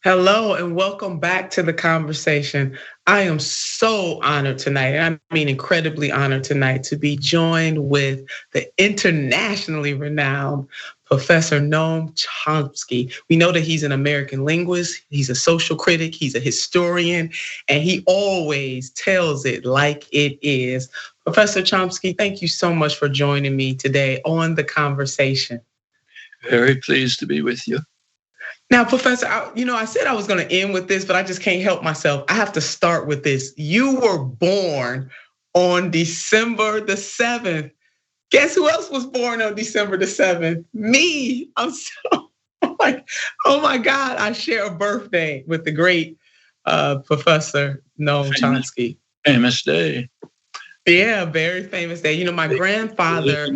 Hello and welcome back to the conversation. I am so honored tonight, and I mean incredibly honored tonight to be joined with the internationally renowned Professor Noam Chomsky. We know that he's an American linguist, he's a social critic, he's a historian, and he always tells it like it is. Professor Chomsky, thank you so much for joining me today on the conversation. Very pleased to be with you. Now, Professor, I said I was going to end with this, but I just can't help myself. I have to start with this. You were born on December the 7th. Guess who else was born on December the 7th? Me. I'm like, oh my God, I share a birthday with the great Professor Noam Chomsky. Famous day. Yeah, very famous day. You know, my grandfather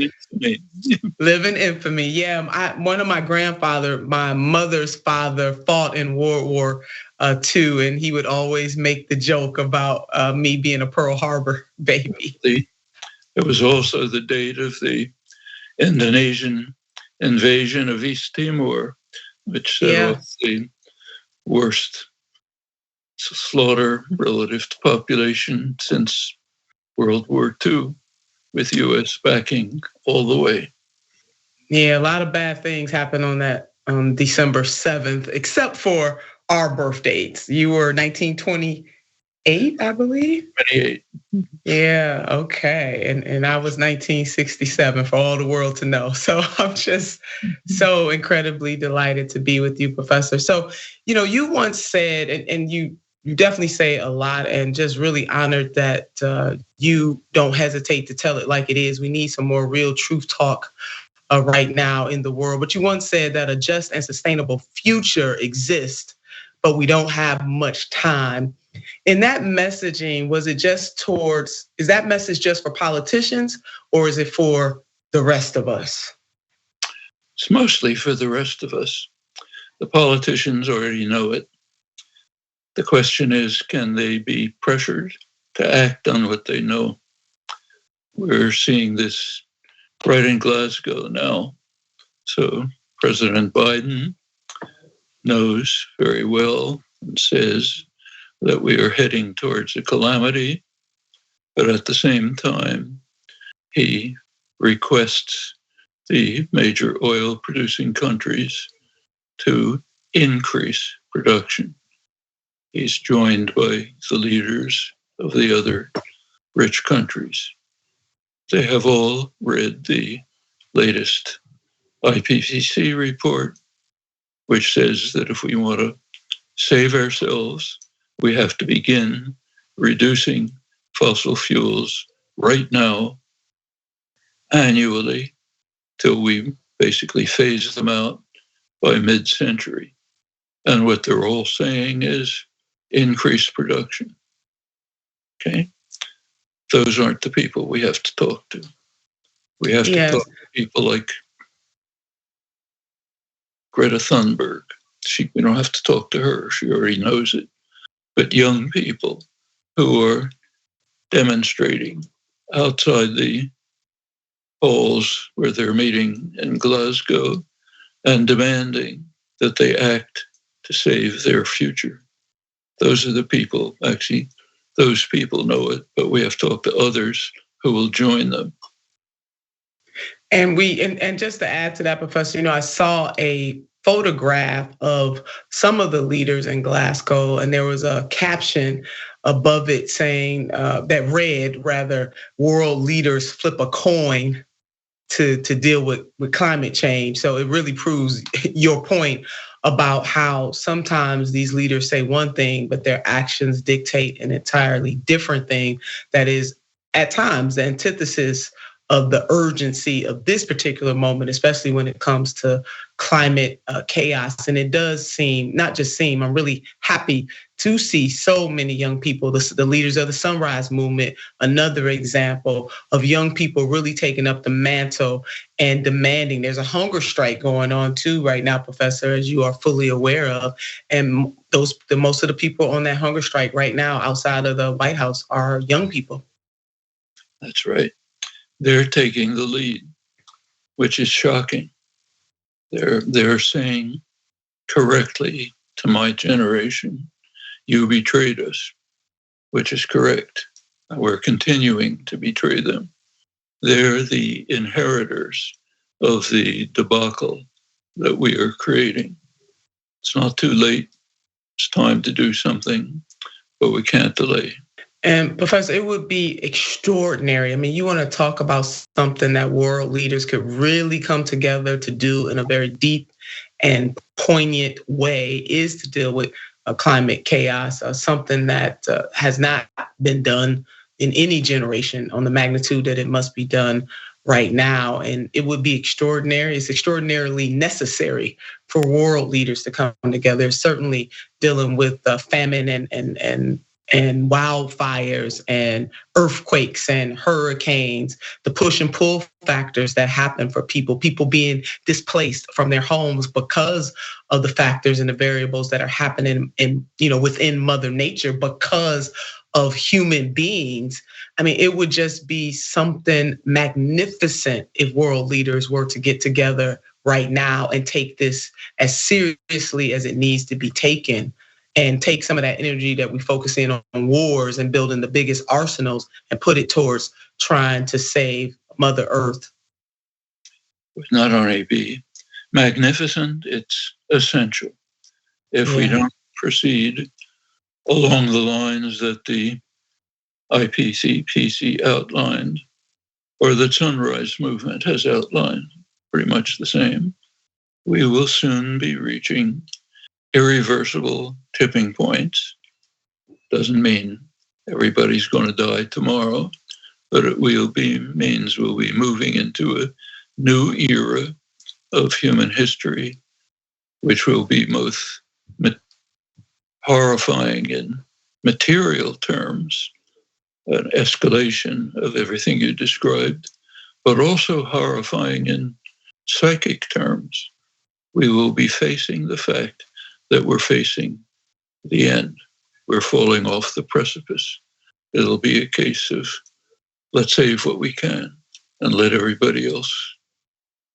live in infamy. Yeah, one of my mother's father fought in World War II, and he would always make the joke about me being a Pearl Harbor baby. It was also the date of the Indonesian invasion of East Timor, which set off the worst slaughter relative to population since World War II, with US backing all the way. Yeah, a lot of bad things happened on that December 7th, except for our birth dates. You were 1928, I believe? 28. Yeah, okay. And I was 1967 for all the world to know. So I'm just so incredibly delighted to be with you, Professor. So, you once said, and you definitely say a lot, and just really honored that you don't hesitate to tell it like it is. We need some more real truth talk right now in the world. But you once said that a just and sustainable future exists, but we don't have much time. In that messaging, is that message just for politicians, or is it for the rest of us? It's mostly for the rest of us. The politicians already know it. The question is, can they be pressured to act on what they know? We're seeing this right in Glasgow now. So President Biden knows very well and says that we are heading towards a calamity, but at the same time, he requests the major oil producing countries to increase production. He's joined by the leaders of the other rich countries. They have all read the latest IPCC report, which says that if we want to save ourselves, we have to begin reducing fossil fuels right now, annually, till we basically phase them out by mid-century. And what they're all saying is increase production. Okay? Those aren't the people we have to talk to. We have to talk to people like Greta Thunberg. We don't have to talk to her. She already knows it. But young people who are demonstrating outside the halls where they're meeting in Glasgow and demanding that they act to save their future. Those are the people, actually, those people know it, but we have to talk to others who will join them. And just to add to that, Professor, I saw a photograph of some of the leaders in Glasgow, and there was a caption above it saying that read, rather, world leaders flip a coin to deal with climate change. So it really proves your point about how sometimes these leaders say one thing, but their actions dictate an entirely different thing that is at times the antithesis of the urgency of this particular moment, especially when it comes to climate chaos. And it does seem, not just seem, I'm really happy to see so many young people, the leaders of the Sunrise Movement, another example of young people really taking up the mantle and demanding. There's a hunger strike going on too right now, Professor, as you are fully aware of. And most of the people on that hunger strike right now outside of the White House are young people. That's right. They're taking the lead, which is shocking. They're saying correctly to my generation, you betrayed us, which is correct. We're continuing to betray them. They're the inheritors of the debacle that we are creating. It's not too late. It's time to do something, but we can't delay. And Professor, it would be extraordinary. I mean, you want to talk about something that world leaders could really come together to do in a very deep and poignant way is to deal with climate chaos, something that has not been done in any generation on the magnitude that it must be done right now. And it would be extraordinary. It's extraordinarily necessary for world leaders to come together, certainly dealing with famine and wildfires and earthquakes and hurricanes, the push and pull factors that happen for people being displaced from their homes because of the factors and the variables that are happening within Mother Nature because of human beings. I mean, it would just be something magnificent if world leaders were to get together right now and take this as seriously as it needs to be taken, and take some of that energy that we focus in on wars and building the biggest arsenals and put it towards trying to save Mother Earth. Would not only be magnificent, it's essential. If we don't proceed along the lines that the IPCPC outlined, or the Sunrise Movement has outlined, pretty much the same, we will soon be reaching irreversible tipping points. Doesn't mean everybody's going to die tomorrow, but it means we'll be moving into a new era of human history, which will be both horrifying in material terms, an escalation of everything you described, but also horrifying in psychic terms. We will be facing the fact that we're facing the end. We're falling off the precipice. It'll be a case of let's save what we can and let everybody else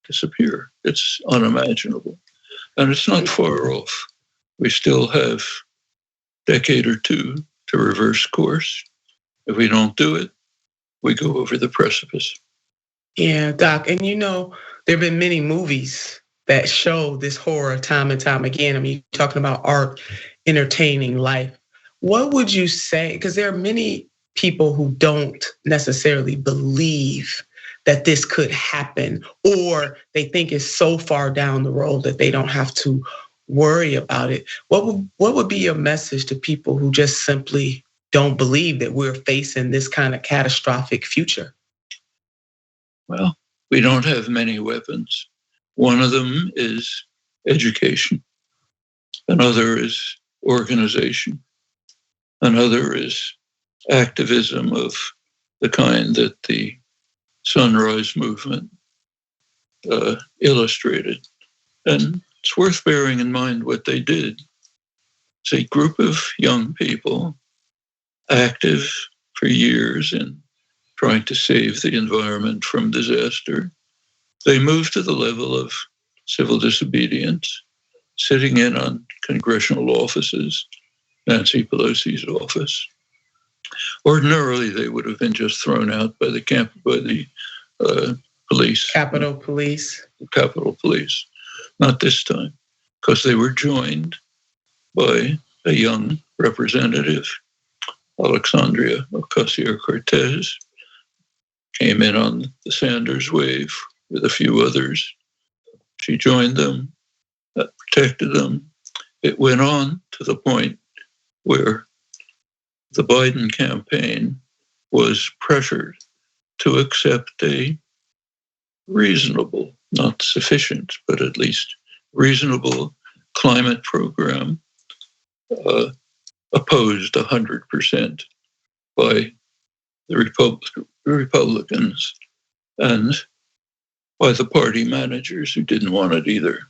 disappear. It's unimaginable. And it's not far off. We still have a decade or two to reverse course. If we don't do it, we go over the precipice. Yeah, Doc, and there have been many movies that show this horror time and time again. I mean, you're talking about art entertaining life. What would you say? Because there are many people who don't necessarily believe that this could happen, or they think it's so far down the road that they don't have to worry about it. What would be your message to people who just simply don't believe that we're facing this kind of catastrophic future? Well, we don't have many weapons. One of them is education. Another is organization. Another is activism of the kind that the Sunrise Movement illustrated. And it's worth bearing in mind what they did. It's a group of young people active for years in trying to save the environment from disaster. They moved to the level of civil disobedience, sitting in on congressional offices, Nancy Pelosi's office. Ordinarily, they would have been just thrown out by the police. Capitol Police. Capitol Police. Not this time, because they were joined by a young representative, Alexandria Ocasio-Cortez, came in on the Sanders wave with a few others. She joined them, protected them. It went on to the point where the Biden campaign was pressured to accept a reasonable, not sufficient, but at least reasonable climate program, opposed 100% by the Republicans and by the party managers who didn't want it either.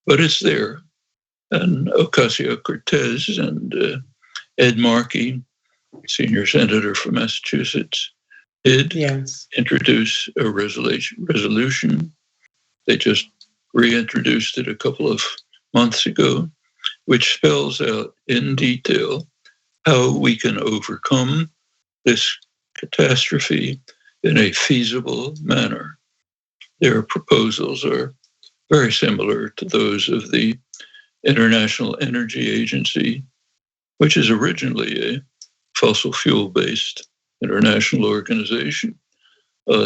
But it's there. And Ocasio-Cortez and Ed Markey, senior senator from Massachusetts, did introduce a resolution. They just reintroduced it a couple of months ago which spells out in detail how we can overcome this catastrophe in a feasible manner. Their proposals are very similar to those of the International Energy Agency, which is originally a fossil fuel-based international organization.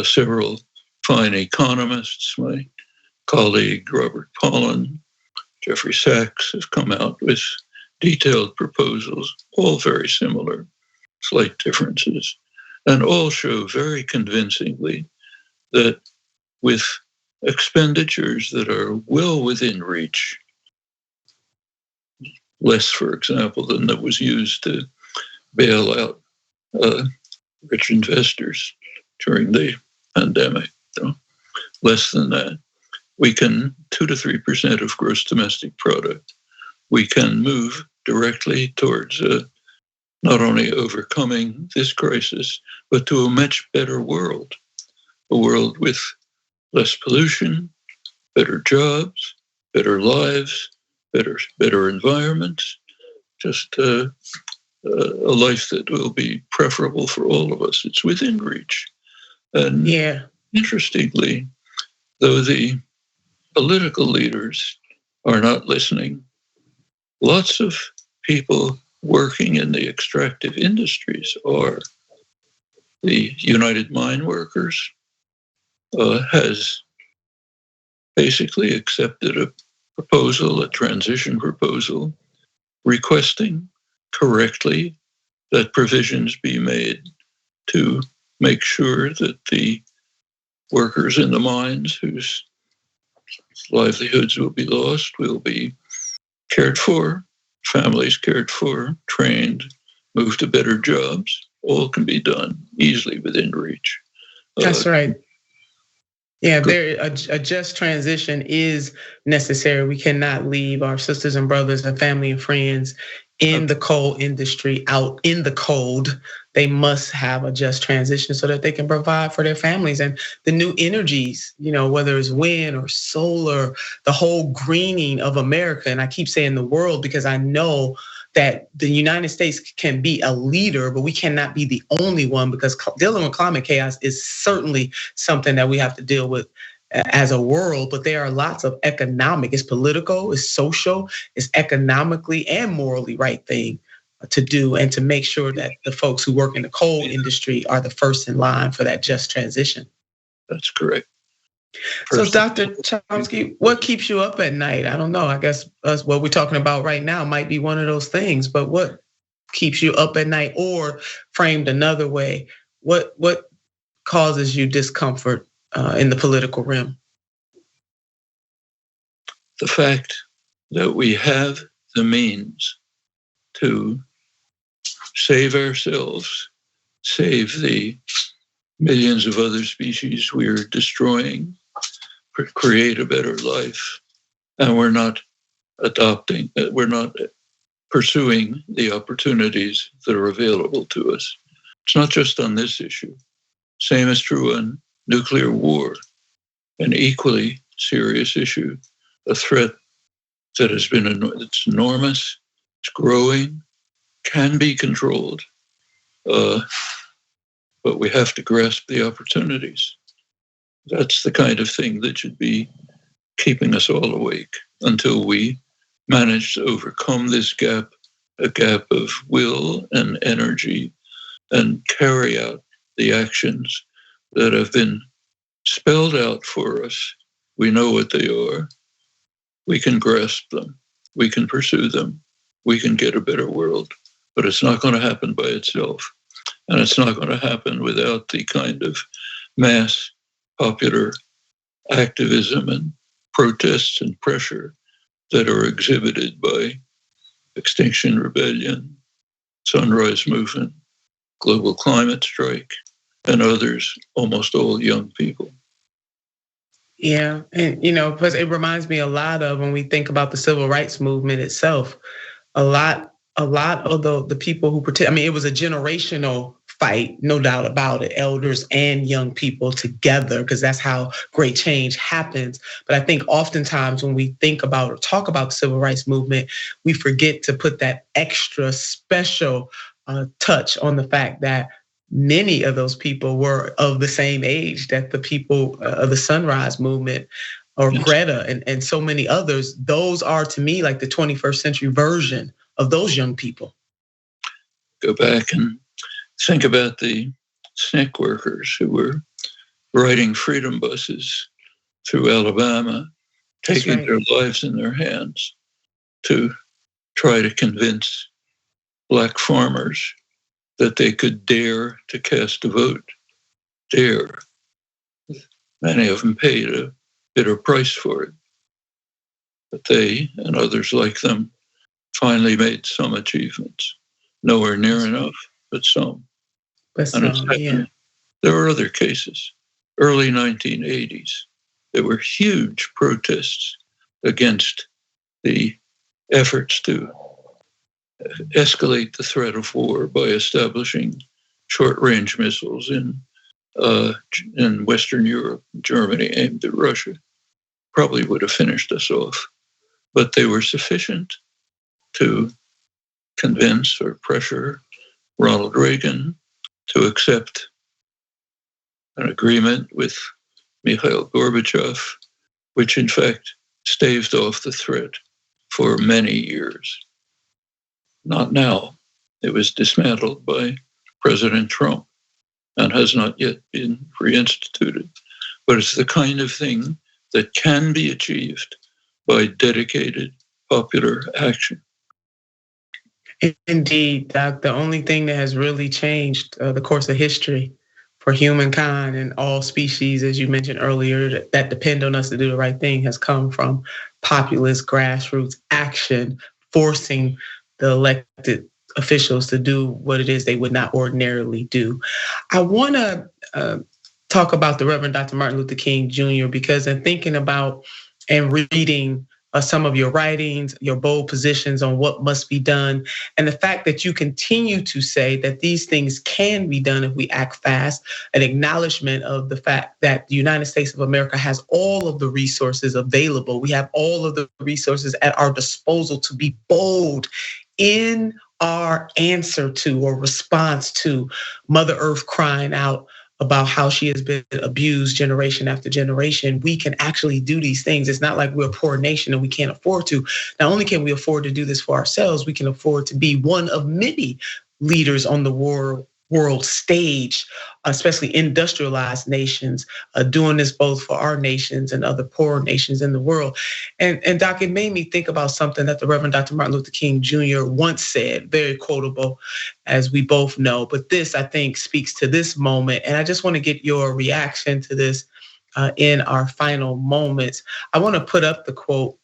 Several fine economists, my colleague Robert Pollin, Jeffrey Sachs, have come out with detailed proposals, all very similar, slight differences, and all show very convincingly that with expenditures that are well within reach, less, for example, than that was used to bail out rich investors during the pandemic, less than that, we can 2 to 3% of gross domestic product. We can move directly towards not only overcoming this crisis, but to a much better world, a world with less pollution, better jobs, better lives, better environments, just a life that will be preferable for all of us. It's within reach. And interestingly, though the political leaders are not listening, lots of people working in the extractive industries are. The United Mine Workers has basically accepted a proposal, a transition proposal, requesting correctly that provisions be made to make sure that the workers in the mines whose livelihoods will be lost will be cared for, families cared for, trained, moved to better jobs. All can be done easily within reach. That's right. Yeah, a just transition is necessary. We cannot leave our sisters and brothers and family and friends in the coal industry out in the cold. They must have a just transition so that they can provide for their families and the new energies, whether it's wind or solar, the whole greening of America. And I keep saying the world because I know that the United States can be a leader, but we cannot be the only one because dealing with climate chaos is certainly something that we have to deal with as a world, but there are lots of economic, it's political, it's social, it's economically and morally right thing to do and to make sure that the folks who work in the coal industry are the first in line for that just transition. That's correct. So Dr. Chomsky, what keeps you up at night? I don't know, I guess what we're talking about right now might be one of those things, but what keeps you up at night, or framed another way, what causes you discomfort in the political realm? The fact that we have the means to save ourselves, save the millions of other species we're destroying, create a better life, and we're not pursuing the opportunities that are available to us. It's not just on this issue. Same is true on nuclear war, an equally serious issue, a threat that has been it's enormous, it's growing, can be controlled, but we have to grasp the opportunities. That's the kind of thing that should be keeping us all awake until we manage to overcome this gap, a gap of will and energy, and carry out the actions that have been spelled out for us. We know what they are. We can grasp them. We can pursue them. We can get a better world. But it's not going to happen by itself. And it's not going to happen without the kind of mass popular activism and protests and pressure that are exhibited by Extinction Rebellion, Sunrise Movement, Global Climate Strike, and others, almost all young people. Yeah, and because it reminds me a lot of when we think about the civil rights movement itself, a lot of the people who it was a generational fight, no doubt about it, elders and young people together, because that's how great change happens. But I think oftentimes when we think about or talk about the civil rights movement, we forget to put that extra special touch on the fact that many of those people were of the same age that the people of the Sunrise Movement or Greta and so many others. Those are, to me, like the 21st century version of those young people. Go back and think about the SNCC workers who were riding freedom buses through Alabama, taking their lives in their hands to try to convince Black farmers that they could dare to cast a vote. Dare. Many of them paid a bitter price for it. But they and others like them finally made some achievements. Nowhere near enough, but some. And it's happening. There were other cases. Early 1980s, there were huge protests against the efforts to escalate the threat of war by establishing short-range missiles in Western Europe. Germany aimed at Russia. Probably would have finished us off. But they were sufficient to convince or pressure Ronald Reagan to accept an agreement with Mikhail Gorbachev, which in fact staved off the threat for many years. Not now. It was dismantled by President Trump and has not yet been reinstituted. But it's the kind of thing that can be achieved by dedicated popular action. Indeed, Doc, the only thing that has really changed the course of history for humankind and all species, as you mentioned earlier, that depend on us to do the right thing, has come from populist grassroots action, forcing the elected officials to do what it is they would not ordinarily do. I want to talk about the Reverend Dr. Martin Luther King Jr. because in thinking about and reading some of your writings, your bold positions on what must be done, and the fact that you continue to say that these things can be done if we act fast, an acknowledgement of the fact that the United States of America has all of the resources available. We have all of the resources at our disposal to be bold in our answer to or response to Mother Earth crying out about how she has been abused generation after generation. We can actually do these things. It's not like we're a poor nation and we can't afford to. Not only can we afford to do this for ourselves, we can afford to be one of many leaders on the world stage, especially industrialized nations, doing this both for our nations and other poor nations in the world. And Doc, it made me think about something that the Reverend Dr. Martin Luther King Jr. once said, very quotable, as we both know. But this, I think, speaks to this moment. And I just want to get your reaction to this in our final moments. I want to put up the quote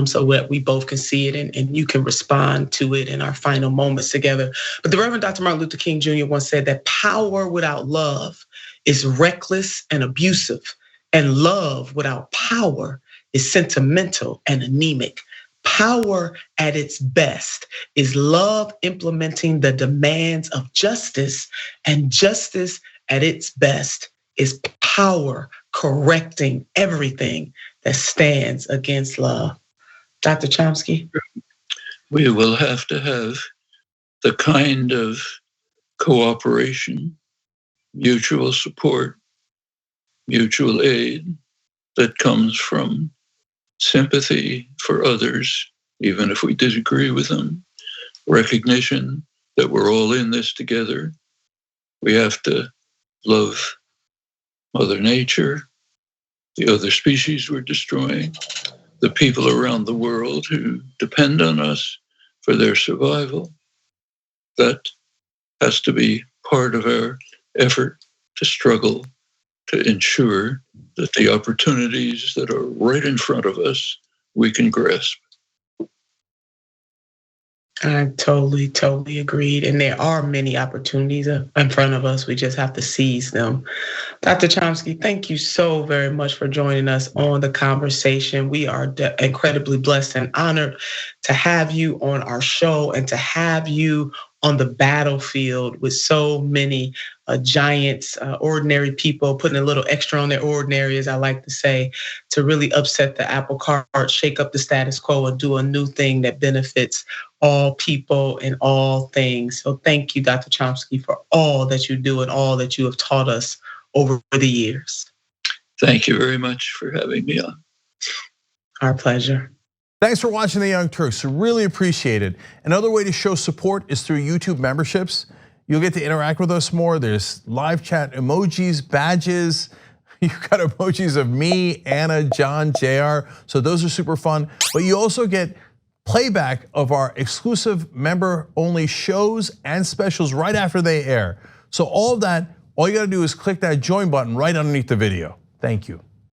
so that we both can see it and you can respond to it in our final moments together. But the Reverend Dr. Martin Luther King Jr. once said that power without love is reckless and abusive, and love without power is sentimental and anemic. Power at its best is love implementing the demands of justice, and justice at its best is power correcting everything that stands against love. Dr. Chomsky? We will have to have the kind of cooperation, mutual support, mutual aid that comes from sympathy for others, even if we disagree with them, recognition that we're all in this together. We have to love Mother Nature, the other species we're destroying, the people around the world who depend on us for their survival. That has to be part of our effort to struggle to ensure that the opportunities that are right in front of us, we can grasp. I totally agreed. And there are many opportunities in front of us. We just have to seize them. Dr. Chomsky, thank you so very much for joining us on the conversation. We are incredibly blessed and honored to have you on our show and to have you on the battlefield with so many giants, ordinary people putting a little extra on their ordinary, as I like to say, to really upset the apple cart, shake up the status quo, and do a new thing that benefits all people and all things. So thank you, Dr. Chomsky, for all that you do and all that you have taught us over the years. Thank you very much for having me on. Our pleasure. Thanks for watching The Young Turks. Really appreciate it. Another way to show support is through YouTube memberships. You'll get to interact with us more. There's live chat emojis, badges. You've got emojis of me, Anna, John, JR. So those are super fun. But you also get playback of our exclusive member-only shows and specials right after they air. So all of that, all you gotta do is click that join button right underneath the video. Thank you.